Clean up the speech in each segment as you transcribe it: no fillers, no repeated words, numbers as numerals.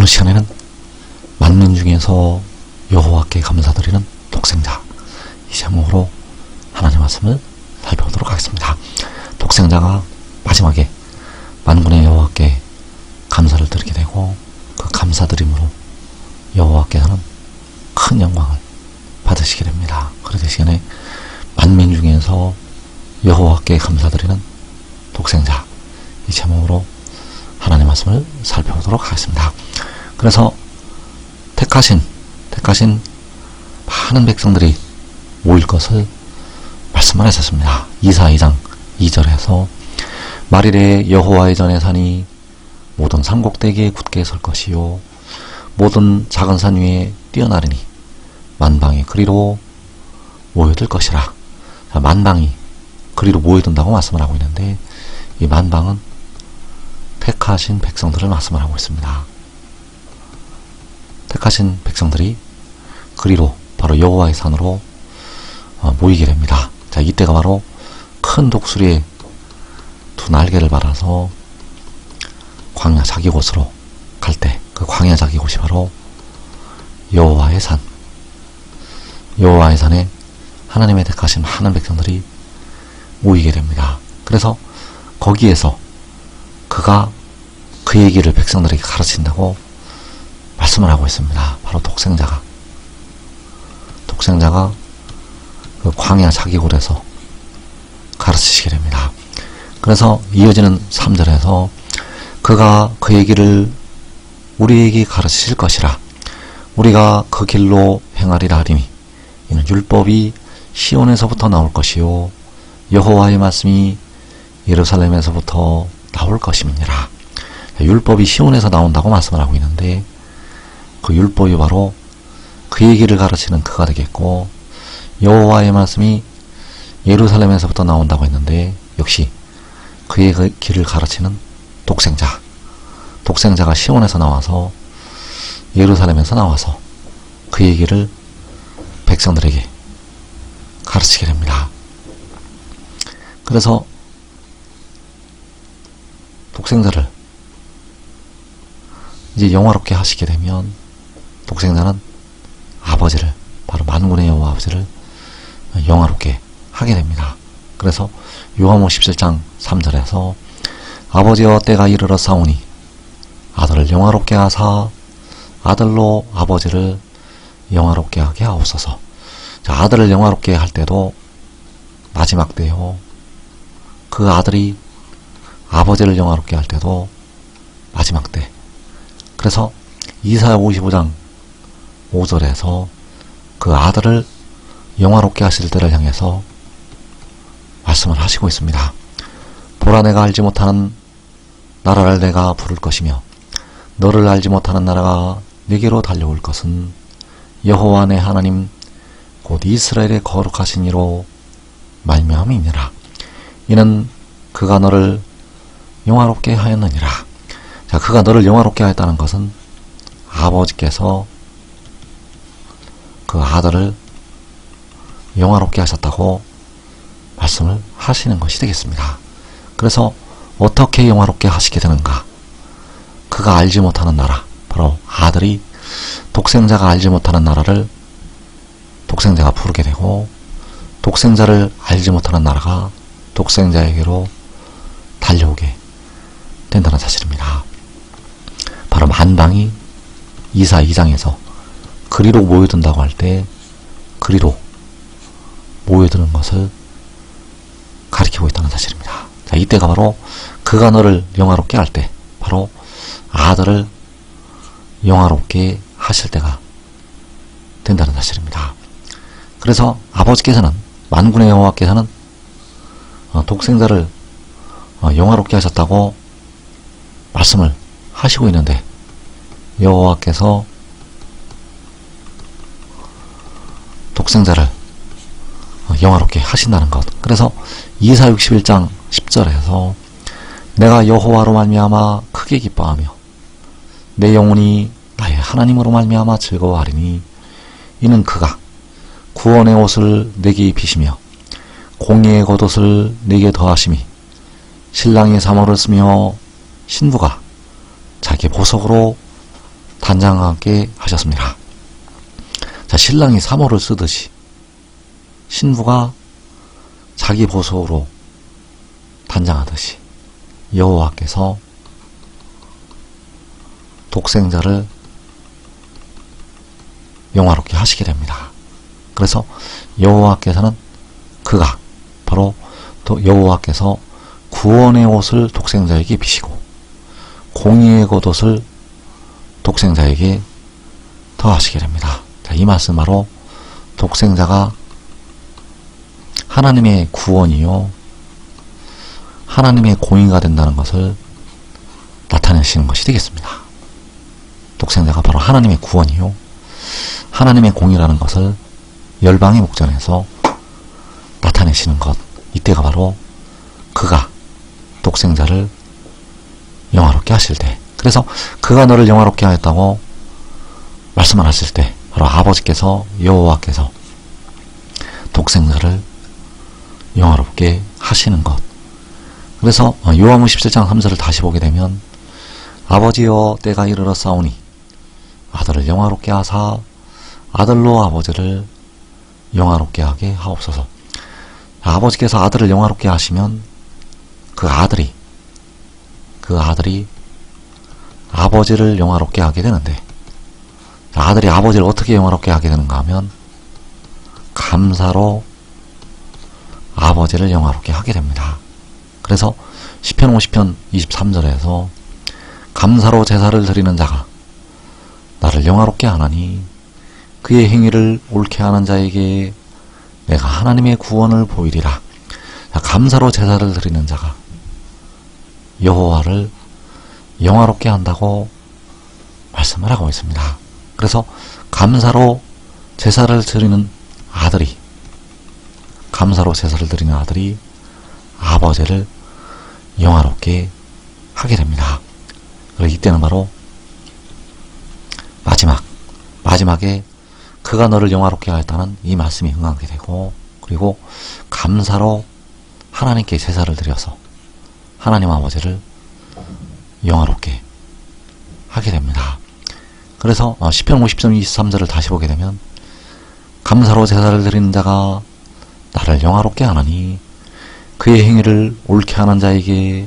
오늘 시간에는 만민 중에서 여호와께 감사드리는 독생자, 이 제목으로 하나님 말씀을 살펴보도록 하겠습니다. 독생자가 마지막에 만군의 여호와께 감사를 드리게 되고, 그 감사드림으로 여호와께서는 큰 영광을 받으시게 됩니다. 그래서 이 시간에 만민 중에서 여호와께 감사드리는 독생자, 이 제목으로 하나님 말씀을 살펴보도록 하겠습니다. 그래서 택하신 많은 백성들이 모일 것을 말씀을 하셨습니다. 이사 2장 2절에서 말일에 여호와의 전에 사니 모든 산꼭대기에 굳게 설 것이요 모든 작은 산 위에 뛰어나르니 만방이 그리로 모여들 것이라. 만방이 그리로 모여든다고 말씀을 하고 있는데, 이 만방은 택하신 백성들을 말씀을 하고 있습니다. 택하신 백성들이 그리로, 바로 여호와의 산으로 모이게 됩니다. 자, 이때가 바로 큰 독수리의 두 날개를 받아서 광야 자기 곳으로 갈 때, 그 광야 자기 곳이 바로 여호와의 산, 여호와의 산에 하나님의 택하신 많은 백성들이 모이게 됩니다. 그래서 거기에서 그가 그 얘기를 백성들에게 가르친다고 말씀을 하고 있습니다. 바로 독생자가 그 광야 자기 곳에서 가르치시게 됩니다. 그래서 이어지는 3절에서 그가 그 얘기를 우리에게 가르치실 것이라. 우리가 그 길로 행하리라 하리니 이는 율법이 시온에서부터 나올 것이요 여호와의 말씀이 예루살렘에서부터 나올 것임이니라. 율법이 시온에서 나온다고 말씀을 하고 있는데, 그 율법이 바로 그 얘기를 가르치는 그가 되겠고, 여호와의 말씀이 예루살렘에서부터 나온다고 했는데, 역시 그의 길을 가르치는 독생자가 시온에서 나와서 예루살렘에서 나와서 그 얘기를 백성들에게 가르치게 됩니다. 그래서 독생자를 이제 영화롭게 하시게 되면, 독생자는 아버지를, 바로 만군의 여호와 아버지를 영화롭게 하게 됩니다. 그래서 요한복음 17장 3절에서 아버지여 때가 이르러 싸우니 아들을 영화롭게 하사 아들로 아버지를 영화롭게 하게 하옵소서. 자, 아들을 영화롭게 할 때도 마지막 때요, 그 아들이 아버지를 영화롭게 할 때도 마지막 때. 그래서 이사야 55장 5절에서 그 아들을 영화롭게 하실 때를 향해서 말씀을 하시고 있습니다. 보라, 내가 알지 못하는 나라를 내가 부를 것이며 너를 알지 못하는 나라가 네게로 달려올 것은 여호와 내 하나님 곧 이스라엘의 거룩하신 이로 말미암음이니라. 이는 그가 너를 영화롭게 하였느니라. 자, 그가 너를 영화롭게 하였다는 것은 아버지께서 그 아들을 영화롭게 하셨다고 말씀을 하시는 것이 되겠습니다. 그래서 어떻게 영화롭게 하시게 되는가? 그가 알지 못하는 나라, 바로 아들이 독생자가 알지 못하는 나라를 독생자가 부르게 되고, 독생자를 알지 못하는 나라가 독생자에게로 달려오게 된다는 사실입니다. 바로 만방이 이사 2장에서 그리로 모여든다고 할 때 그리로 모여드는 것을 가리키고 있다는 사실입니다. 자, 이때가 바로 그가 너를 영화롭게 할 때, 바로 아들을 영화롭게 하실 때가 된다는 사실입니다. 그래서 아버지께서는, 만군의 여호와께서는 독생자를 영화롭게 하셨다고 말씀을 하시고 있는데, 여호와께서 독생자를 영화롭게 하신다는 것. 그래서 이사 61장 10절에서 내가 여호와로 말미암아 크게 기뻐하며 내 영혼이 나의 하나님으로 말미암아 즐거워하리니 이는 그가 구원의 옷을 내게 입히시며 공의의 겉옷을 내게 더하심이 신랑이 사모를 쓰며 신부가 자기 보석으로 단장하게 하셨습니다. 자, 신랑이 사모를 쓰듯이 신부가 자기 보석으로 단장하듯이 여호와께서 독생자를 영화롭게 하시게 됩니다. 그래서 여호와께서는 그가 바로 여호와께서 구원의 옷을 독생자에게 입히시고 공의의 겉옷을 독생자에게 더하시게 됩니다. 자, 이 말씀 바로 독생자가 하나님의 구원이요 하나님의 공의가 된다는 것을 나타내시는 것이 되겠습니다. 독생자가 바로 하나님의 구원이요 하나님의 공의라는 것을 열방의 목전에서 나타내시는 것, 이때가 바로 그가 독생자를 영화롭게 하실 때, 그래서 그가 너를 영화롭게 하였다고 말씀을 하실 때 바로 아버지께서 여호와께서 독생자를 영화롭게 하시는 것. 그래서 요한복음 17장 3절을 다시 보게 되면 아버지여 때가 이르렀사오니 아들을 영화롭게 하사 아들로 아버지를 영화롭게 하게 하옵소서. 아버지께서 아들을 영화롭게 하시면 그 아들이 아버지를 영화롭게 하게 되는데, 아들이 아버지를 어떻게 영화롭게 하게 되는가 하면 감사로 아버지를 영화롭게 하게 됩니다. 그래서 시편 50편 23절에서 감사로 제사를 드리는 자가 나를 영화롭게 하나니 그의 행위를 옳게 하는 자에게 내가 하나님의 구원을 보이리라. 감사로 제사를 드리는 자가 여호와를 영화롭게 한다고 말씀을 하고 있습니다. 그래서 감사로 제사를 드리는 아들이 아버지를 영화롭게 하게 됩니다. 그리고 이때는 바로 마지막에 그가 너를 영화롭게 하였다는 이 말씀이 응하게 되고, 그리고 감사로 하나님께 제사를 드려서 하나님 아버지를 영화롭게 하게 됩니다. 그래서 시편 50편 23절을 다시 보게 되면 감사로 제사를 드리는 자가 나를 영화롭게 하나니 그의 행위를 옳게 하는 자에게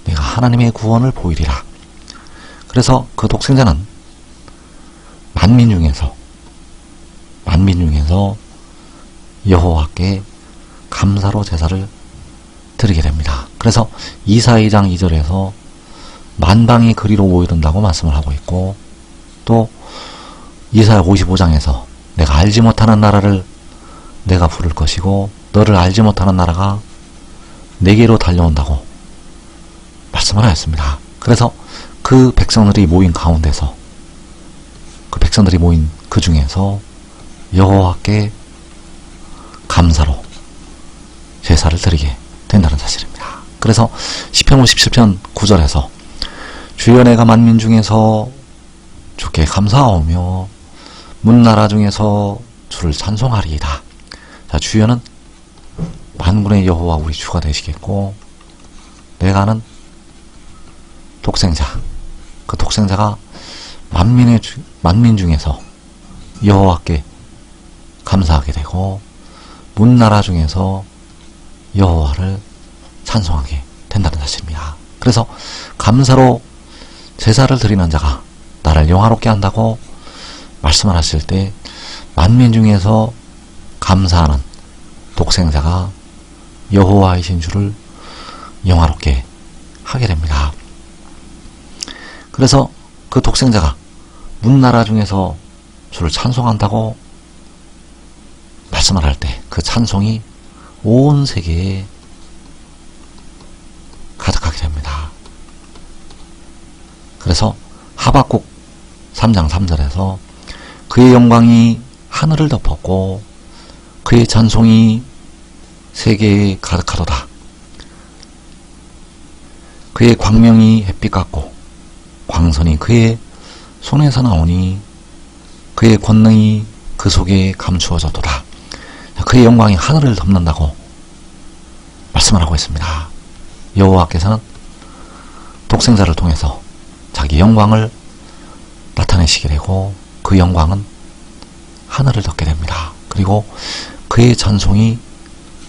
내가 하나님의 구원을 보이리라. 그래서 그 독생자는 만민 중에서 여호와께 감사로 제사를 드리게 됩니다. 그래서 이사 2장 2절에서 만방이 그리로 모이른다고 말씀을 하고 있고, 또 이사야 55장에서 내가 알지 못하는 나라를 내가 부를 것이고 너를 알지 못하는 나라가 내게로 달려온다고 말씀을 하였습니다. 그래서 그 백성들이 모인 가운데서, 그 백성들이 모인 그 중에서 여호와께 감사로 제사를 드리게 된다는 사실입니다. 그래서 시편 57편 9절에서 주여 내가 만민 중에서 주께 감사하오며 문나라 중에서 주를 찬송하리이다. 자, 주여는 만군의 여호와 우리 주가 되시겠고, 내가는 독생자, 그 독생자가 만민 중에서 여호와께 감사하게 되고 문나라 중에서 여호와를 찬송하게 된다는 사실입니다. 그래서 감사로 제사를 드리는 자가 나를 영화롭게 한다고 말씀을 하실 때 만민 중에서 감사하는 독생자가 여호와이신 주를 영화롭게 하게 됩니다. 그래서 그 독생자가 문나라 중에서 주를 찬송한다고 말씀을 할 때 그 찬송이 온 세계에 가득하게 됩니다. 그래서 하박국 3장 3절에서 그의 영광이 하늘을 덮었고 그의 찬송이 세계에 가득하도다. 그의 광명이 햇빛 같고 광선이 그의 손에서 나오니 그의 권능이 그 속에 감추어졌도다. 그의 영광이 하늘을 덮는다고 말씀을 하고 있습니다. 여호와께서는 독생자를 통해서 자기 영광을 나타내 나타내시게 되고 그 영광은 하늘을 덮게 됩니다. 그리고 그의 찬송이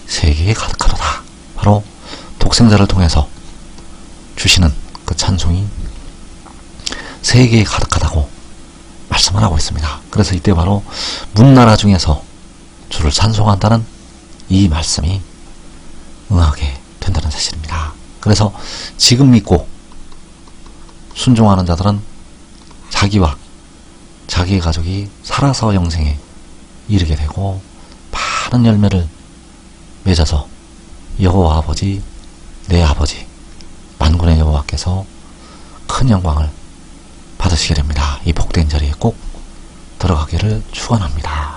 세계에 가득하도다. 바로 독생자를 통해서 주시는 그 찬송이 세계에 가득하다고 말씀을 하고 있습니다. 그래서 이때 바로 문나라 중에서 주를 찬송한다는 이 말씀이 응하게 된다는 사실입니다. 그래서 지금 믿고 순종하는 자들은 자기와 자기의 가족이 살아서 영생에 이르게 되고 많은 열매를 맺어서 여호와 아버지, 내 아버지 만군의 여호와께서 큰 영광을 받으시게 됩니다. 이 복된 자리에 꼭 들어가기를 축원합니다.